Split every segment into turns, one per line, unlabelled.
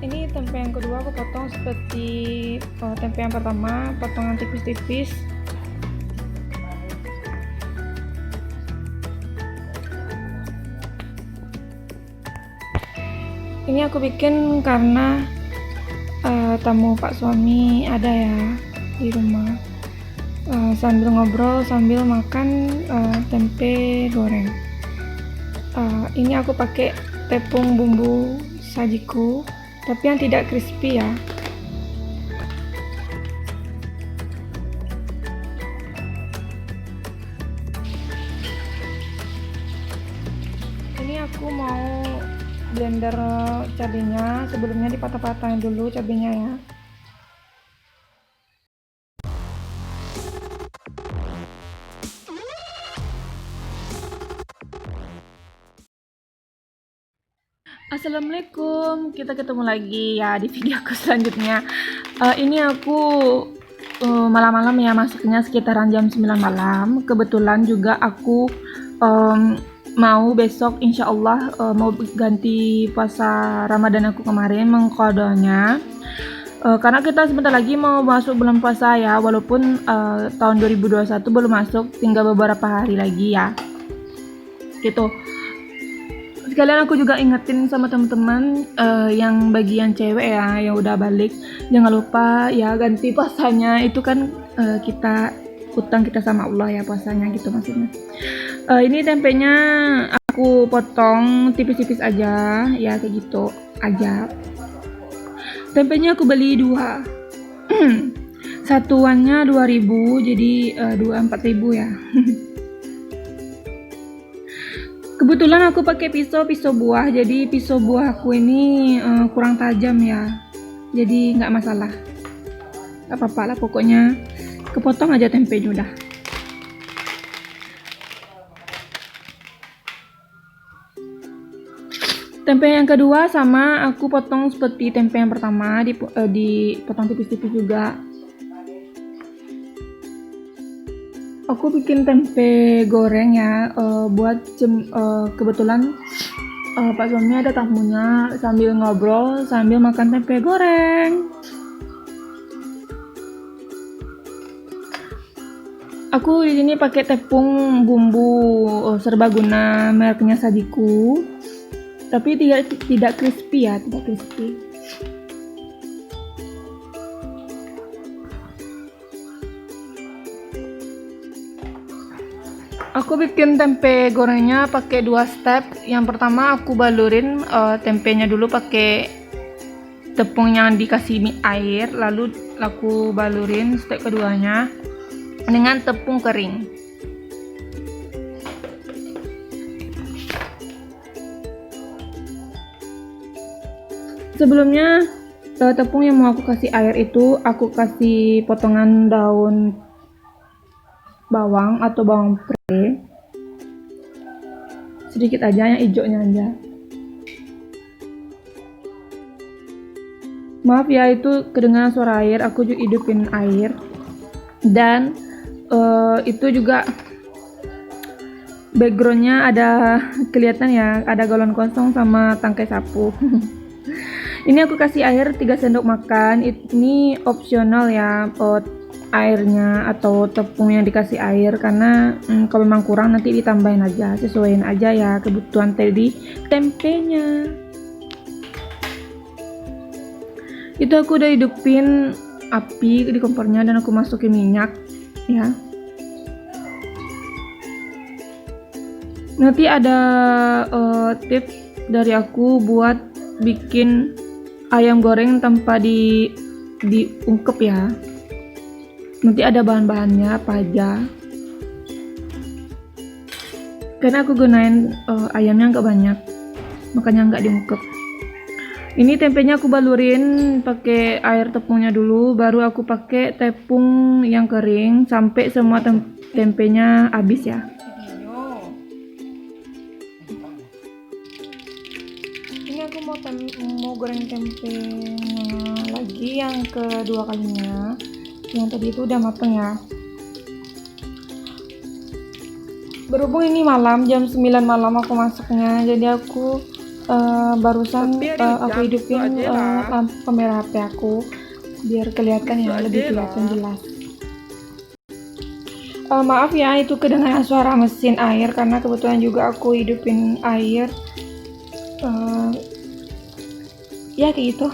Ini tempe yang kedua aku potong seperti tempe yang pertama, potongan tipis-tipis. Ini aku bikin karena tamu Pak suami ada ya di rumah. Sambil ngobrol sambil makan tempe goreng. Ini aku pakai tepung bumbu sajiku, tapi yang tidak crispy ya. Ini aku mau blender cabenya, sebelumnya dipatah-patahin dulu cabenya ya. Assalamualaikum, kita ketemu lagi ya di video aku selanjutnya. Ini aku malam-malam ya, masaknya sekitaran jam 9 malam. Kebetulan juga aku mau besok insya Allah mau ganti puasa Ramadan aku kemarin, mengkodonya. Karena kita sebentar lagi mau masuk bulan puasa ya, walaupun tahun 2021 belum masuk, tinggal beberapa hari lagi ya gitu. Sekalian aku juga ingetin sama teman-teman yang bagian cewek ya, yang udah balik, jangan lupa ya ganti puasanya. Itu kan kita utang kita sama Allah ya, puasanya gitu maksudnya. Ini tempenya aku potong tipis-tipis aja ya, kayak gitu aja. Tempenya aku beli 2 satuannya 2000, jadi 4.000 ya. Kebetulan aku pakai pisau buah, jadi pisau buah aku ini kurang tajam ya, jadi nggak masalah, nggak apa-apa lah, pokoknya kepotong aja tempenya udah. Tempe yang kedua sama aku potong seperti tempe yang pertama, dipotong tipis-tipis juga. Aku bikin tempe goreng ya, buat kebetulan Pak suami ada tamunya, sambil ngobrol sambil makan tempe goreng. Aku di sini pakai tepung bumbu serbaguna mereknya Sajiku, tapi tidak crispy ya, tidak crispy. Aku bikin tempe gorengnya pakai 2 step. Yang pertama aku balurin tempenya dulu pakai tepung yang dikasih air, lalu aku balurin step keduanya dengan tepung kering. Sebelumnya tepung yang mau aku kasih air itu aku kasih potongan daun bawang atau bawang pre, sedikit aja, yang hijaunya aja. Maaf ya, itu kedengaran suara air, aku juga hidupin air. Dan itu juga backgroundnya ada kelihatan ya, ada galon kosong sama tangkai sapu. Ini aku kasih air 3 sendok makan, ini opsional ya, airnya atau tepung yang dikasih air, karena kalau memang kurang nanti ditambahin aja, sesuaiin aja ya kebutuhan tadi tempenya. Itu aku udah hidupin api di kompornya dan aku masukin minyak ya. Nanti ada tips dari aku buat bikin ayam goreng tanpa diungkep ya. Nanti ada bahan-bahannya apa aja, karena aku gunain ayamnya nggak banyak, makanya nggak diungkep. Ini tempenya aku balurin pakai air tepungnya dulu, baru aku pakai tepung yang kering sampai semua tempenya habis ya. Ini aku mau goreng tempenya lagi yang kedua kalinya. Yang tadi itu udah mateng ya. Berhubung ini malam, jam 9 malam aku masaknya, jadi aku barusan
Tapi ada
aku
jam
hidupin
itu aja lah.
lampu kamera HP aku biar kelihatan ya,
Itu
lebih
aja
kelihatan
lah.
jelas. Maaf ya itu kedengaran suara mesin air karena kebetulan juga aku hidupin air. Ya kayak gitu.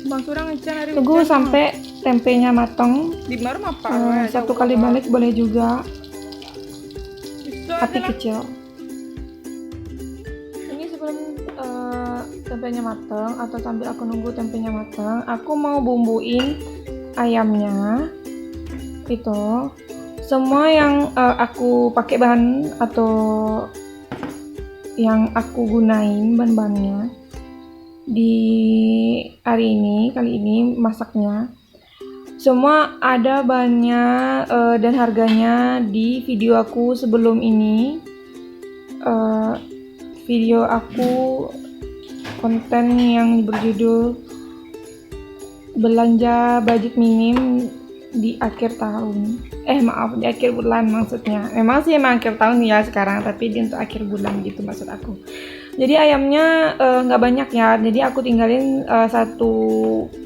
Bang Surang ngecan hari
Tunggu
hujan,
sampai tempenya matang.
di marah apa?
Satu kali balik boleh juga,
Bisa
api
aja lah.
kecil. Ini sebelum tempenya matang atau sambil aku nunggu tempenya matang, aku mau bumbuin ayamnya. Itu semua yang aku pakai bahan atau yang aku gunain bahan-bahannya di hari ini, kali ini masaknya semua ada bahannya dan harganya di video aku sebelum ini. Video aku konten yang berjudul belanja budget minim di akhir tahun, maaf, di akhir bulan maksudnya. Memang sih emang akhir tahun ya sekarang, tapi di untuk akhir bulan gitu maksud aku. Jadi ayamnya nggak banyak ya, jadi aku tinggalin satu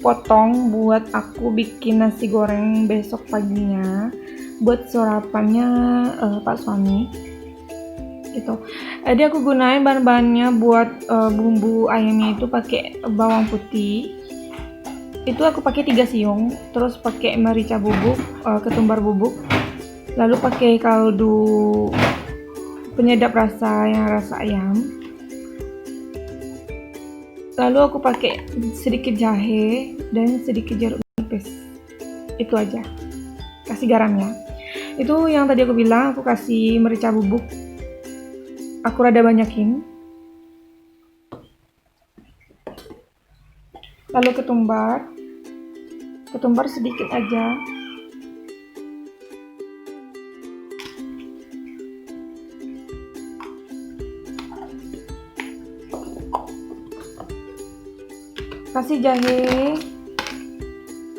potong buat aku bikin nasi goreng besok paginya buat sarapannya Pak suami gitu. Jadi aku gunain bahan-bahannya buat bumbu ayamnya itu pakai bawang putih. Itu aku pakai 3 siung, terus pakai merica bubuk, ketumbar bubuk, lalu pakai kaldu penyedap rasa yang rasa ayam. Lalu aku pakai sedikit jahe dan sedikit jeruk nipis. Itu aja. Kasih garam ya. Itu yang tadi aku bilang, aku kasih merica bubuk. Aku rada banyakin. Lalu ketumbar. Ketumbar sedikit aja. Kasih jahe.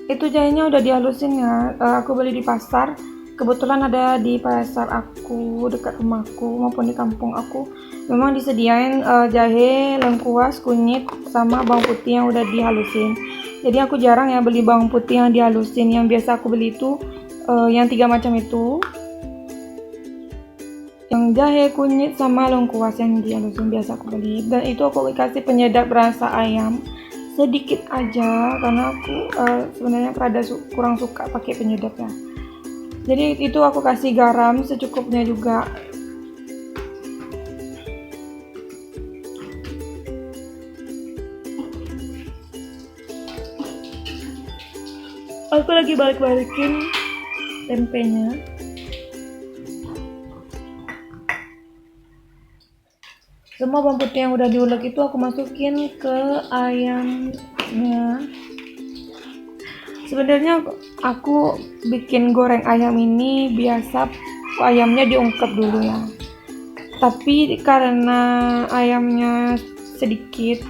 Itu jahenya udah dihalusin ya. Aku beli di pasar. Kebetulan ada di pasar aku dekat rumahku maupun di kampung aku. Memang disediain jahe, lengkuas, kunyit, sama bawang putih yang udah dihalusin. Jadi aku jarang ya beli bawang putih yang dihalusin. Yang biasa aku beli itu yang 3 macam itu. Yang jahe, kunyit, sama lengkuas yang dihalusin biasa aku beli. Dan itu aku kasih penyedap rasa ayam sedikit aja karena aku sebenarnya rada kurang suka pakai penyedap ya. Jadi itu aku kasih garam secukupnya juga. Aku lagi balik-balikin tempenya. Semua bawang putih yang udah diulek itu aku masukin ke ayamnya. Sebenarnya aku bikin goreng ayam ini biasa ayamnya diungkep dulu ya. Tapi karena ayamnya sedikit,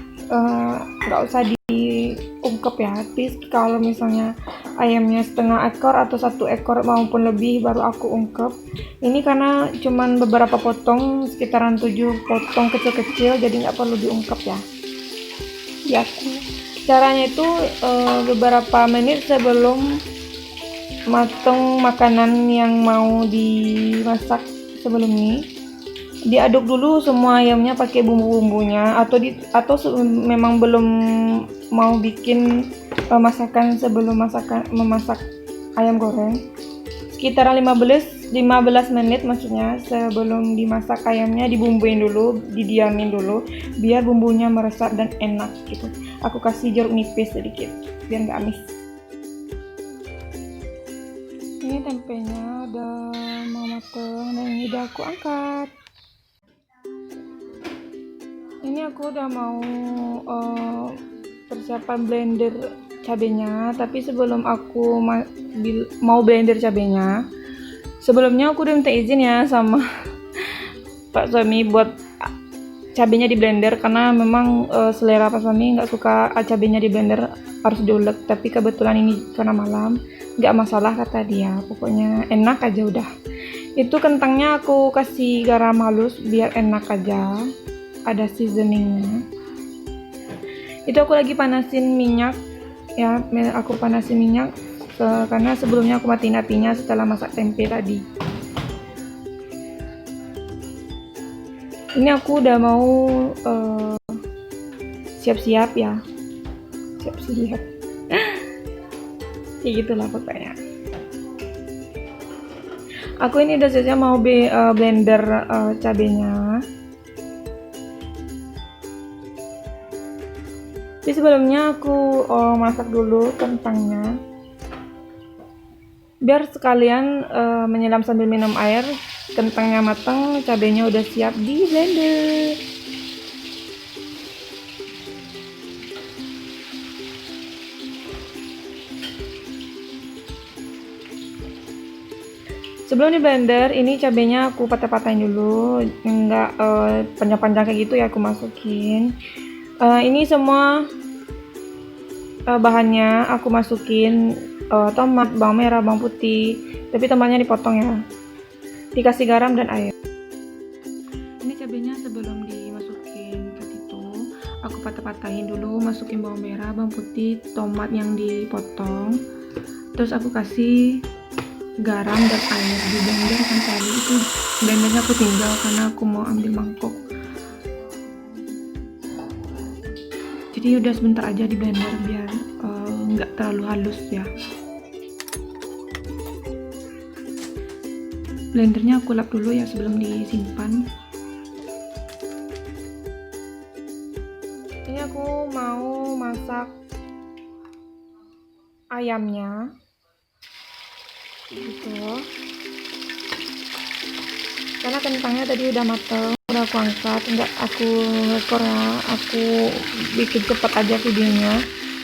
nggak usah diungkep ya. Tapi kalau misalnya ayamnya setengah ekor atau 1 ekor maupun lebih baru aku ungkep. Ini karena cuman beberapa potong, sekitaran 7 potong kecil-kecil, jadi nggak perlu diungkep ya. Ya aku caranya itu beberapa menit sebelum mateng makanan yang mau dimasak sebelum ini, diaduk dulu semua ayamnya pakai bumbu-bumbunya, atau memang belum mau bikin masakan sebelum memasak ayam goreng, sekitaran 15 menit maksudnya sebelum dimasak ayamnya dibumbuin dulu, didiamin dulu biar bumbunya meresap dan enak gitu. Aku kasih jeruk nipis sedikit biar nggak amis. Ini tempenya udah mau mateng dan ini udah aku angkat. Ini aku udah mau persiapan blender cabenya, tapi sebelum aku mau blender cabenya, sebelumnya aku udah minta izin ya sama Pak suami buat cabenya di blender karena memang selera Pak suami nggak suka cabenya di blender, harus diulek. Tapi kebetulan ini karena malam nggak masalah kata dia, pokoknya enak aja udah. Itu kentangnya aku kasih garam halus biar enak aja. ada seasoningnya. Itu aku lagi panasin minyak ya, aku panasin minyak karena sebelumnya aku matiin apinya setelah masak tempe tadi. Ini aku udah mau siap-siap ya, siap-siap kayak gitulah pokoknya. Aku ini udah saja mau blender cabenya. Tapi sebelumnya aku masak dulu kentangnya, biar sekalian menyelam sambil minum air. Kentangnya matang, cabenya udah siap di blender. Sebelum di blender, ini cabenya aku patah-patahin dulu, enggak panjang-panjang kayak gitu ya aku masukin. Ini semua bahannya aku masukin, tomat, bawang merah, bawang putih, tapi tomatnya dipotong ya. Dikasih garam dan air. Ini cabenya sebelum dimasukin ke situ, aku patah-patahin dulu, masukin bawang merah, bawang putih, tomat yang dipotong, terus aku kasih garam dan air di blender. Kan tadi itu blendernya aku tinggal karena aku mau ambil mangkok, jadi udah sebentar aja di blender biar nggak terlalu halus ya. Blendernya aku lap dulu ya sebelum disimpan. Ini aku mau masak ayamnya gitu, karena kentangnya tadi udah mateng, udah aku angkat, nggak aku rekor ya, aku bikin cepat aja videonya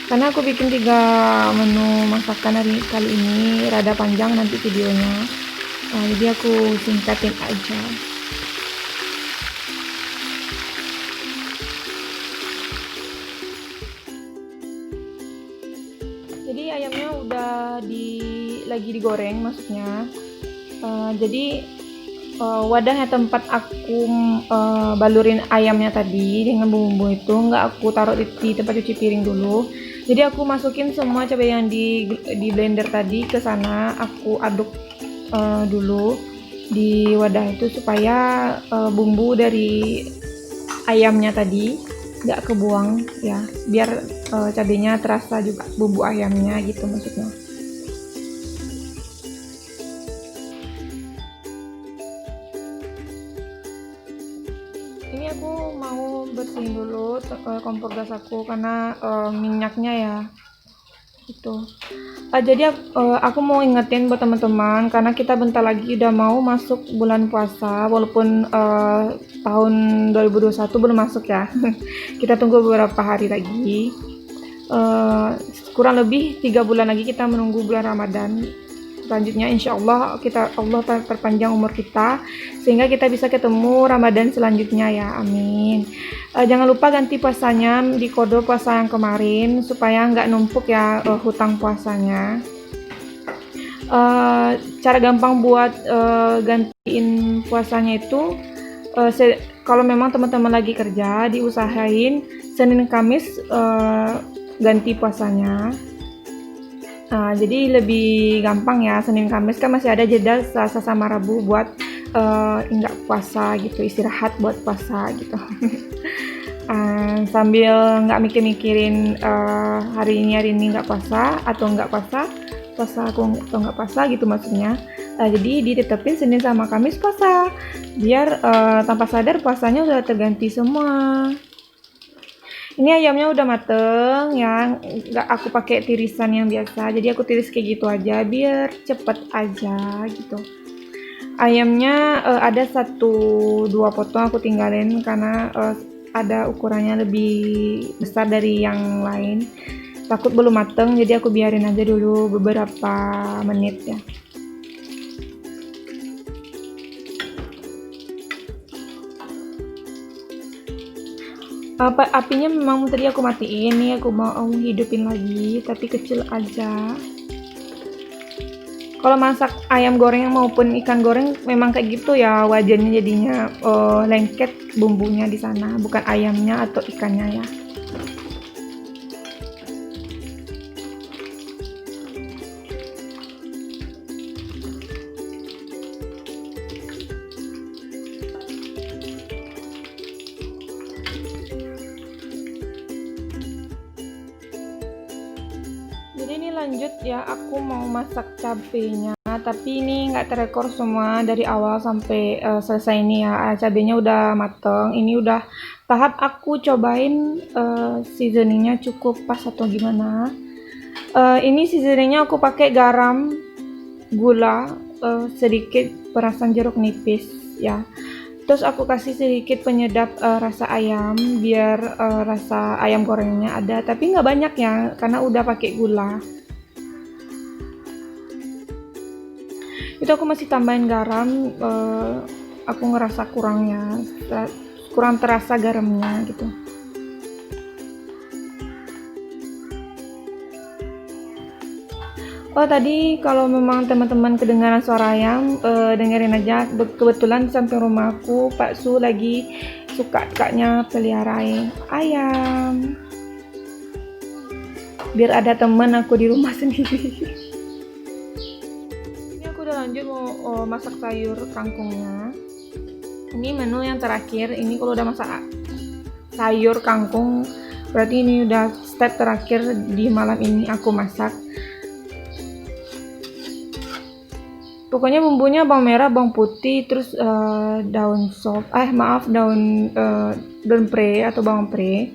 karena aku bikin 3 menu masakan hari kali ini, rada panjang nanti videonya. Jadi aku singkatin aja. Jadi ayamnya udah lagi digoreng maksudnya. Jadi wadahnya tempat aku balurin ayamnya tadi dengan bumbu itu nggak aku taruh di tempat cuci piring dulu. Jadi aku masukin semua cabai yang di blender tadi ke sana, aku aduk dulu di wadah itu supaya bumbu dari ayamnya tadi nggak kebuang ya, biar cabenya terasa juga bumbu ayamnya gitu maksudnya. Ini aku mau bersihin dulu kompor gas aku karena minyaknya ya itu. Jadi aku mau ingetin buat teman-teman karena kita bentar lagi udah mau masuk bulan puasa, walaupun tahun 2021 belum masuk ya. Kita tunggu beberapa hari lagi, kurang lebih 3 bulan lagi kita menunggu bulan Ramadan. Selanjutnya insya Allah Allah perpanjang umur kita sehingga kita bisa ketemu Ramadan selanjutnya ya, amin. Jangan lupa ganti puasanya di kode puasa yang kemarin supaya nggak numpuk ya hutang puasanya. Cara gampang buat gantiin puasanya itu, kalau memang teman-teman lagi kerja, diusahain Senin Kamis ganti puasanya. Jadi lebih gampang ya, Senin Kamis kan masih ada jeda Selasa sama Rabu buat nggak puasa gitu, istirahat buat puasa gitu. Sambil nggak mikirin hari ini nggak puasa atau nggak puasa aku atau nggak puasa gitu maksudnya. Jadi ditetapin Senin sama Kamis puasa biar tanpa sadar puasanya udah terganti semua. Ini ayamnya udah mateng ya, nggak aku pakai tirisan yang biasa, jadi aku tiris kayak gitu aja biar cepet aja gitu. Ayamnya ada 1-2 potong aku tinggalin karena ada ukurannya lebih besar dari yang lain, takut belum mateng, jadi aku biarin aja dulu beberapa menit ya. Apinya memang tadi aku matiin nih, aku mau hidupin lagi tapi kecil aja. Kalau masak ayam goreng maupun ikan goreng memang kayak gitu ya, wajannya jadinya lengket bumbunya di sana, bukan ayamnya atau ikannya ya. Jadi ini lanjut ya, aku mau masak cabenya, tapi ini nggak terekor semua dari awal sampai selesai ini ya. Cabenya udah mateng, ini udah tahap aku cobain seasoningnya cukup pas atau gimana. Ini seasoningnya aku pakai garam, gula, sedikit perasan jeruk nipis ya. Terus aku kasih sedikit penyedap rasa ayam biar rasa ayam gorengnya ada, tapi nggak banyak ya karena udah pakai gula. Itu aku masih tambahin garam, aku ngerasa kurangnya, kurang terasa garamnya gitu. Oh tadi kalau memang teman-teman kedengaran suara ayam, dengerin aja. Kebetulan di samping rumahku Pak Su lagi suka-sukanya pelihara ayam. Biar ada teman aku di rumah sendiri. Ini aku udah lanjut mau masak sayur kangkungnya. Ini menu yang terakhir. Ini kalau udah masak sayur kangkung, berarti ini udah step terakhir di malam ini aku masak. Pokoknya bumbunya bawang merah, bawang putih, terus daun pre atau bawang pre.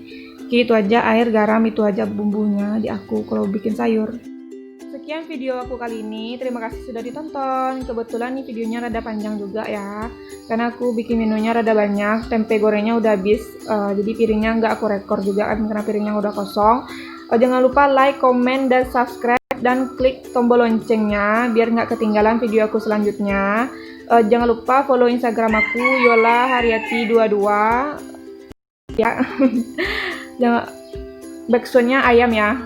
Gitu aja, air, garam, itu aja bumbunya di aku kalau bikin sayur. Sekian video aku kali ini, terima kasih sudah ditonton. Kebetulan nih videonya rada panjang juga ya, karena aku bikin menunya rada banyak, tempe gorengnya udah habis, jadi piringnya nggak aku rekor juga kan karena piringnya udah kosong. Jangan lupa like, comment, dan subscribe, dan klik tombol loncengnya biar nggak ketinggalan video aku selanjutnya. Jangan lupa follow Instagram aku YolaHaryati22 ya. Jangan backsoundnya ayam ya.